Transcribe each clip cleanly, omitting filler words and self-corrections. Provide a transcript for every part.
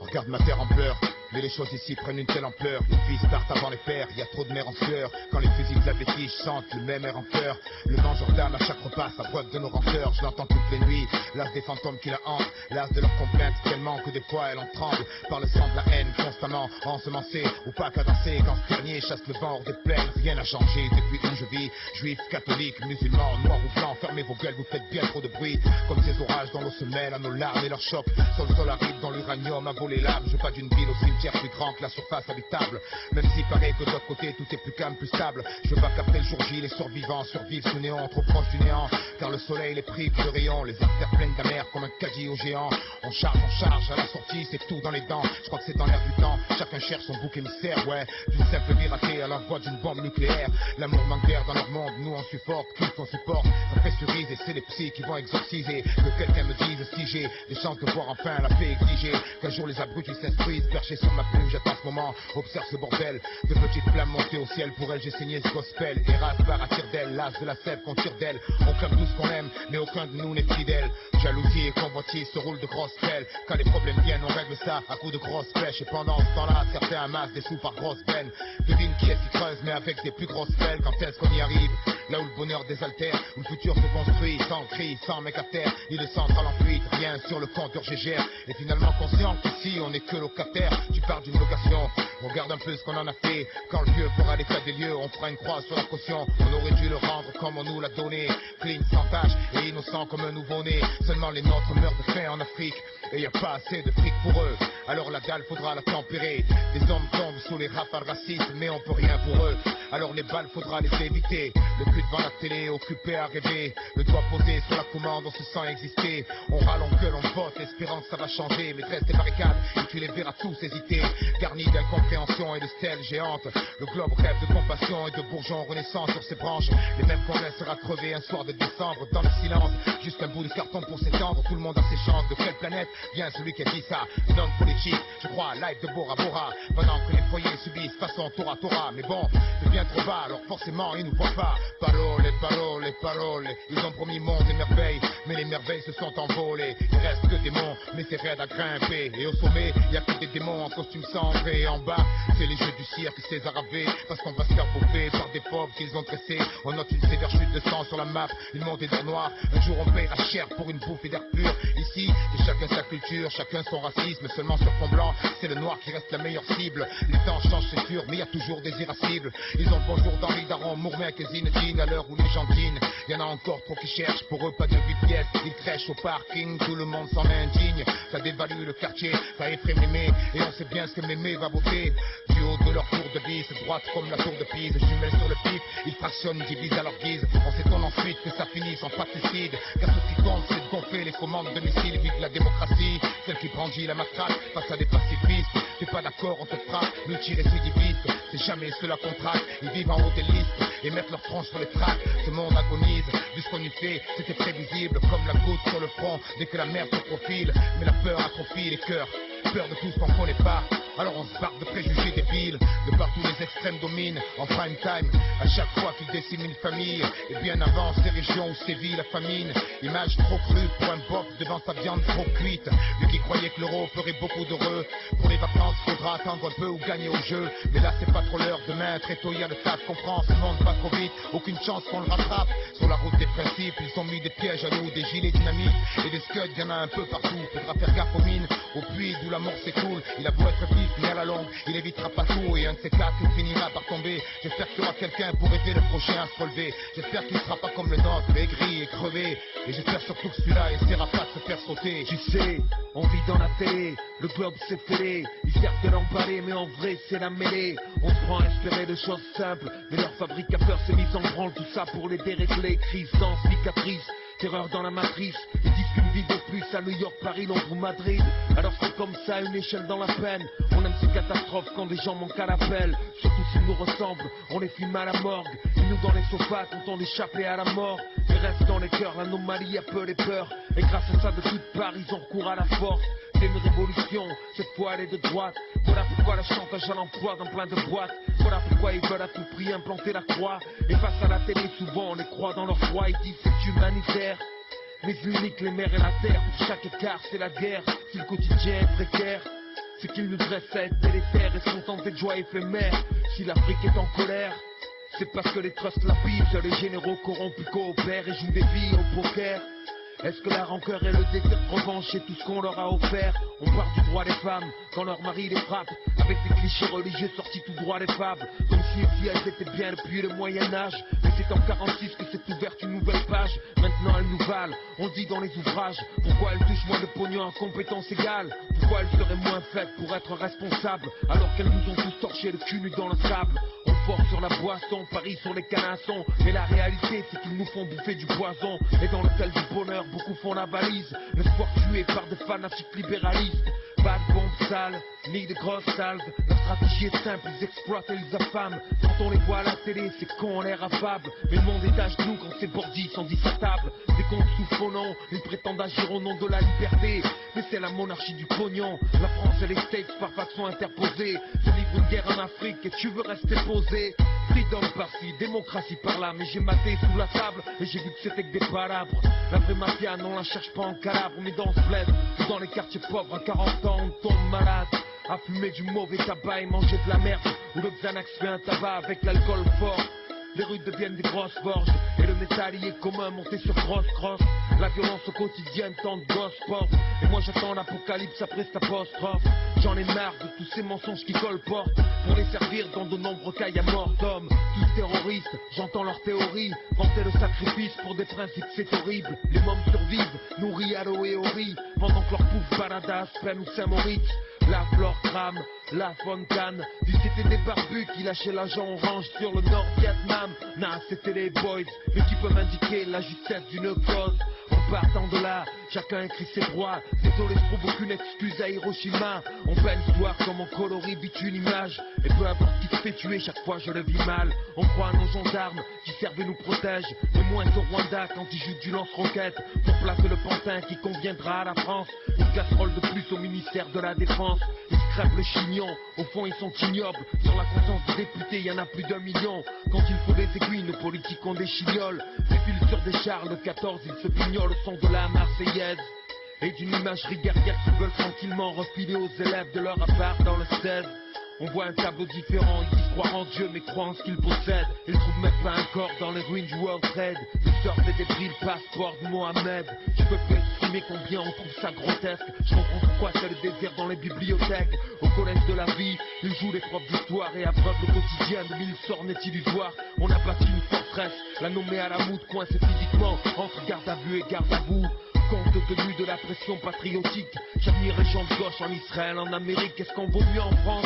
Regarde ma terre en pleurs. Mais les choses ici prennent une telle ampleur. Les fils partent avant les pères, y a trop de mères en sueur. Quand les fusils de la bêtise chantent le même air en cœur. Le vent Jordan à chaque repas, sa preuve de nos rancœurs. Je l'entends toutes les nuits, l'as des fantômes qui la hantent. L'as de leurs complaintes tellement que des fois elle en tremble. Par le sang de la haine constamment ensemencée. Ou pas cadencée quand ce dernier chasse le vent hors des plaines. Rien n'a changé depuis où je vis. Juifs, catholiques, musulmans, noirs ou blancs. Fermez vos gueules, vous faites bien trop de bruit. Comme ces orages dont l'eau se mêle à nos larmes et leurs chocs. Sur le sol aride dans l'uranium à voler l'âme. Je pas d'une ville au cimetière plus grand que la surface habitable. Même s'il paraît que de l'autre côté tout est plus calme, plus stable. Je veux pas qu'après le jour J les survivants survivent sous néant, trop proche du néant. Car le soleil les prive de rayons, les artères pleines d'amers comme un caddie au géant. On charge, à la sortie c'est tout dans les dents. Je crois que c'est dans l'air du temps, chacun cherche son bouc émissaire. Ouais, d'une simple vie ratée à l'envoi d'une bombe nucléaire. L'amour manque d'air dans leur monde, nous on supporte, tous on supporte. Ça pressurise et c'est les psys qui vont exorciser. Que quelqu'un me dise si j'ai des chances de voir enfin la paix exigée. Qu'un jour les abrutis s'instruisent, perchés sur ma plume, j'attends ce moment, observe ce bordel. De petites flammes montées au ciel, pour elle j'ai saigné ce gospel. Et Rasbar attire d'elle, l'as de la sève qu'on tire d'elle. On clame tout ce qu'on aime, mais aucun de nous n'est fidèle. Jalousie et convoitise se roulent de grosses pelles. Quand les problèmes viennent, on règle ça à coups de grosses flèches. Et pendant ce temps-là, certains amassent des sous par grosses peines. Devine qui est qui creuse, mais avec des plus grosses pelles. Quand est-ce qu'on y arrive? Là où le bonheur désaltère, où le futur se construit, sans cri, sans mec à terre, ni de centrale en fuite, rien sur le compteur GGR. Et finalement conscient qu'ici on n'est que locataire. Tu pars d'une location, regarde un peu ce qu'on en a fait. Quand le vieux fera l'état des lieux, on fera une croix sur la caution. On aurait dû le rendre comme on nous l'a donné. Clean, sans tâche et innocent comme un nouveau-né. Seulement les nôtres meurent de faim en Afrique. Et y a pas assez de fric pour eux. Alors la dalle faudra la tempérer. Des hommes tombent sous les rafales racistes, mais on peut rien pour eux. Alors les balles faudra les éviter. Le cul devant la télé, occupé à rêver. Le doigt posé sur la commande, on se sent exister. On râle, on gueule, on vote, espérant que ça va changer. Mais dresse des barricades et tu les verras tous hésiter. Garnis d'incompréhension et de stèles géantes. Le globe rêve de compassion et de bourgeons renaissants sur ses branches. Les mêmes qu'on laissera crever un soir de décembre dans le silence. Juste un bout de carton pour s'étendre. Tout le monde a ses chances. De quelle planète vient celui qui a dit ça? Un homme politique, je crois à live de Bora Bora. Pendant que les foyers subissent façon Tora Tora. Mais bon, c'est bien trop bas, alors forcément ils nous voient pas. Parole, parole, parole. Ils ont promis monde et merveilles, mais les merveilles se sont envolées. Il reste que des monts, mais c'est raide à grimper. Et au sommet, y a que des démons en costume cendré. Et en bas, c'est les jeux du cirque, César Ave. Parce qu'on va se faire bouffer par des pauvres qu'ils ont dressés. On note une sévère chute de sang sur la map, une montée d'air noir. Un jour on paiera cher pour une bouffée d'air pur. Ici, c'est chacun sa culture, chacun son racisme. Seulement sur fond blanc, c'est le noir qui reste la meilleure cible. Les temps changent, c'est sûr, mais y a toujours des irascibles. Ils ont le bonjour d'Henri Daron, Mourmec et Zinedine. À l'heure où les gens dînent, y'en a encore trop qui cherchent. Pour eux, pas de 8 pièces, ils crèchent au parking. Tout le monde s'en est indigne, ça dévalue le quartier, ça effraie Mémé. Et on sait bien ce que Mémé va voter. Du haut de leur tour de vis, droite comme la tour de Pise. Jumelles sur le pif, ils fractionnent, divisent à leur guise. On s'étonne ensuite que ça finisse en patricide. Car ce qui compte, c'est de gonfler les commandes de missiles. Vive la démocratie, celle qui brandit la matraque face à des pacifistes. T'es pas d'accord, on te frappe, multirécidiviste. C'est jamais cela qu'on traque, ils vivent en haut des listes et mettent leur front sur les tracks. Ce monde agonise, vu ce qu'on y fait, c'était prévisible. Comme la goutte sur le front, dès que la mer se profile. Mais la peur atrophie les cœurs, peur de tout ce qu'on connaît pas. Alors on se barre de préjugés débiles. De partout les extrêmes dominent en prime time. À chaque fois qu'ils déciment une famille. Et bien avant ces régions où sévit la famine. Image trop crue pour un box devant sa viande trop cuite. Lui qui croyait que l'euro ferait beaucoup d'heureux. Pour les vacances faudra attendre un peu ou gagner au jeu. Mais là c'est pas trop l'heure, demain très tôt y a le taf. Comprends, ce monde pas trop vite, aucune chance qu'on le rattrape. Sur la route des principes, ils ont mis des pièges à nous. Des gilets dynamiques et des scuds, y'en a un peu partout. Faudra faire gaffe aux mines, au puits d'où la mort s'écoule. Il a beau être vif, mais à la longue, il évitera pas tout. Et un de ces quatre, il finira par tomber. J'espère qu'il y aura quelqu'un pour aider le prochain à se relever. J'espère qu'il sera pas comme le nôtre, aigri et crevé. Et j'espère surtout que celui-là essaiera pas de se faire sauter. Tu sais, on vit dans la télé, le globe s'est fêlé. Ils servent de l'emballer, mais en vrai c'est la mêlée. On se prend à espérer de choses simples, mais leur fabricateur s'est mis en branle. Tout ça pour les dérégler, crise sans cicatrice. Terreur dans la matrice, ils disent qu'une vie de plus à New York, Paris, Londres ou Madrid. Alors c'est comme ça, une échelle dans la peine. On aime ces catastrophes quand des gens manquent à l'appel. Surtout s'ils nous ressemblent, on les filme à la morgue. Et nous dans les sofas, content d'échapper à la mort. Mais reste dans les cœurs, l'anomalie a peu les peurs. Et grâce à ça, de toutes parts, ils ont recours à la force. C'est une révolution, cette fois elle est de droite. Voilà pourquoi le chantage à l'emploi dans plein de boîtes. Voilà pourquoi ils veulent à tout prix implanter la croix. Et face à la télé, souvent on les croit dans leur foi. Ils disent c'est humanitaire, mais unique les mers et la terre. Pour chaque écart c'est la guerre, si le quotidien est précaire. c'est qu'ils nous dressent à être délétères et sont tentés de joie éphémère. Si l'Afrique est en colère, c'est parce que les trusts la pissent, les généraux corrompus coopèrent et jouent des vies au poker. Est-ce que la rancœur et le désir de revanche c'est tout ce qu'on leur a offert? On parle du droit des femmes quand leur mari les frappe, avec des clichés religieux sortis tout droit des fables, comme si elles étaient bien depuis le Moyen-Âge. Mais c'est en 46 que s'est ouverte une nouvelle page. Maintenant elles nous valent, on dit dans les ouvrages. Pourquoi elles touchent moins de pognon en compétences égales? Pourquoi elles seraient moins faites pour être responsables, alors qu'elles nous ont tous torché le cul nu dans le sable? On force sur la boisson, parie sur les canassons, mais la réalité c'est qu'ils nous font bouffer du poison. Et dans l'hôtel du bonheur, beaucoup font la valise, l'espoir tué par des fanatiques libéralistes. Pas de bombes sales, ni de grosses salves. La stratégie est simple, ils exploitent et ils affament. Quand on les voit à la télé, c'est qu'on l'air affable. Mais le monde est à genoux quand ces bordis sont dissertables. Des comptes sous faux nom, ils prétendent agir au nom de la liberté. Mais c'est la monarchie du pognon. La France et les States par façon interposée se livrent une guerre en Afrique et tu veux rester posé. Freedom par-ci, démocratie par-là. Mais j'ai maté sous la table et j'ai vu que c'était que des palabres. La vraie mafia, non, la cherche pas en Calabre, mais dans ce bled, dans les quartiers pauvres, à 40 ans, on tombe malade. À fumer du mauvais tabac et manger de la merde, où le Xanax fait un tabac avec l'alcool fort. Les rues deviennent des grosses forges, et le métal y est commun, monté sur grosse crosse. La violence au quotidien, tant de gosses portent. Et moi j'attends l'apocalypse après cette apostrophe. J'en ai marre de tous ces mensonges qui colportent, pour les servir dans de nombreux cas y'a mort d'hommes. Tous terroristes, j'entends leurs théories, vanter le sacrifice pour des principes c'est horrible. Les mômes survivent, nourris à l'eau et au riz, pendant que leur pouf balade à Aspen ou Saint-Moritz. La flore crame, la fontaine. Si c'était des barbus qui lâchaient l'agent orange sur le Nord-Vietnam. Nah, c'était les boys, mais qui peuvent indiquer la justesse d'une cause. En partant de là, chacun écrit ses droits. Désolé, je trouve aucune excuse à Hiroshima. On fait l'histoire comme on colorie vite une image. Et peu importe qui se fait tuer, chaque fois je le vis mal. On croit à nos gendarmes qui servent et nous protègent. Mais moins au Rwanda quand ils jouent du lance-roquette. Pour placer le pantin qui conviendra à la France. Une casserole de plus au ministère de la Défense. Ils se crèvent le chignon, au fond ils sont ignobles. Sur la conscience des députés, y en a plus d'1 million. Quand il faut des aiguilles, nos politiques ont des chignoles. Défilent sur des chars de 14, ils se pignolent au son de la Marseillaise. Et d'une imagerie guerrière qui veulent tranquillement refiler aux élèves de leur appart dans le 16. On voit un tableau différent, ils disent croire en Dieu mais croient en ce qu'ils possèdent. Ils trouvent même pas un corps dans les ruines du World Trade. Ils sortent des débris, le passeport de Mohamed. Je peux pas estimer combien on trouve ça grotesque. Je comprends pourquoi c'est le désir dans les bibliothèques. Au collège de la vie, ils jouent les profs d'histoire et abreuvent le quotidien de mille sorts net illusoires. On a bâti une forteresse, la nommée à la moute, coincée physiquement entre garde à vue et garde à vous. Compte tenu de la pression patriotique, j'admire les gens de gauche en Israël, en Amérique. Est-ce qu'on vaut mieux en France?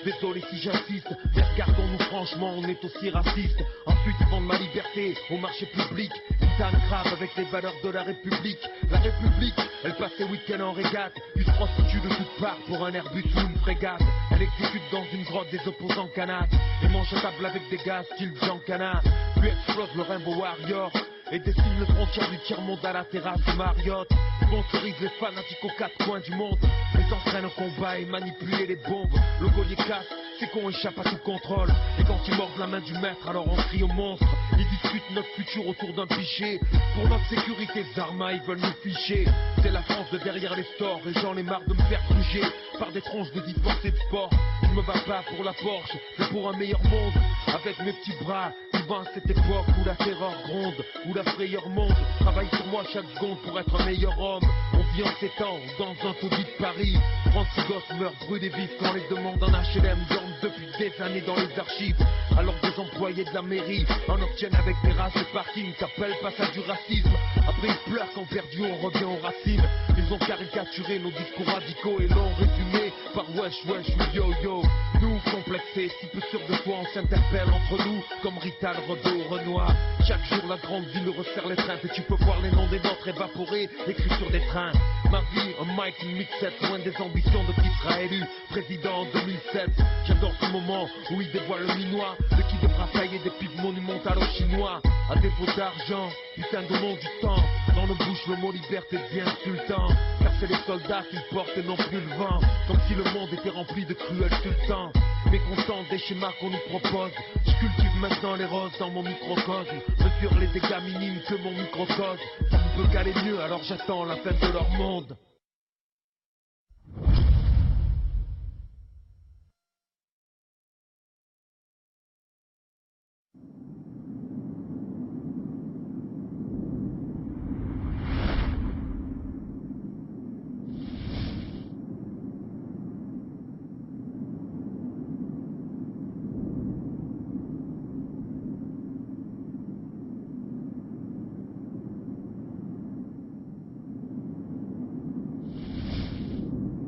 Désolé si j'insiste, mais regardons-nous franchement, on est aussi raciste. Ensuite ils vendent ma liberté au marché public. Putain grave avec les valeurs de la République. La République, elle passe ses week-ends en régate. Ils se prostituent de toutes parts pour un Airbus ou une frégate. Elle exécute dans une grotte des opposants canaques. Et mange à table avec des gars style Giancana. Puis explose le Rainbow Warrior et dessine le frontière du tiers-monde à la terrasse de Marriott. Sponsorise les fanatiques aux 4 coins du monde. Les entraînent au combat et manipuler les bombes. Le collier casse, c'est qu'on échappe à tout contrôle. Et quand ils mordent la main du maître, alors on crie au monstre. Ils discutent notre futur autour d'un pichet. Pour notre sécurité, Zarma, ils veulent nous ficher. C'est la France de derrière les stores. Et j'en ai marre de me faire bouger par des tronches de dispensés de sport. Je me bats pas pour la Porsche, mais pour un meilleur monde. Avec mes petits bras, vivant à cette époque où la terreur gronde, où la frayeur monte. Travaille sur moi chaque seconde pour être un meilleur homme. On vit en 7 ans dans un taudis de Paris. 36 gosses meurent brûlés vifs quand les demandes en HLM dorment depuis des années dans les archives. Alors des employés de la mairie en obtiennent avec des races de parking. T'appelles pas ça du racisme. Après ils pleurent quand perdu on revient aux racines. Ils ont caricaturé nos discours radicaux et l'ont résumé par wesh wesh ou yo yo. Nous complexés, si peu sûrs de toi, on s'interpelle entre nous comme Rital, Rodot, Renoir. Chaque jour la grande ville resserre les trains et tu peux voir les noms des nôtres évaporés, écrits sur des trains. Ma vie, un mic, une mixette, loin des ambitions de qui sera élu président en 2007. J'adore ce moment où il dévoile le minois, de qui devra tailler des pipes monumentales aux Chinois. À défaut d'argent, putain de nom du temps, dans nos bouches le mot liberté devient insultant. Car c'est les soldats qui portent et non plus le vent, comme si le monde était rempli de cruels sultans. Mécontent des schémas qu'on nous propose, je cultive maintenant les roses dans mon microcosme. Mesure les dégâts minimes que mon microcosme. Ça ne peut qu'aller mieux, alors j'attends la fin de leur monde.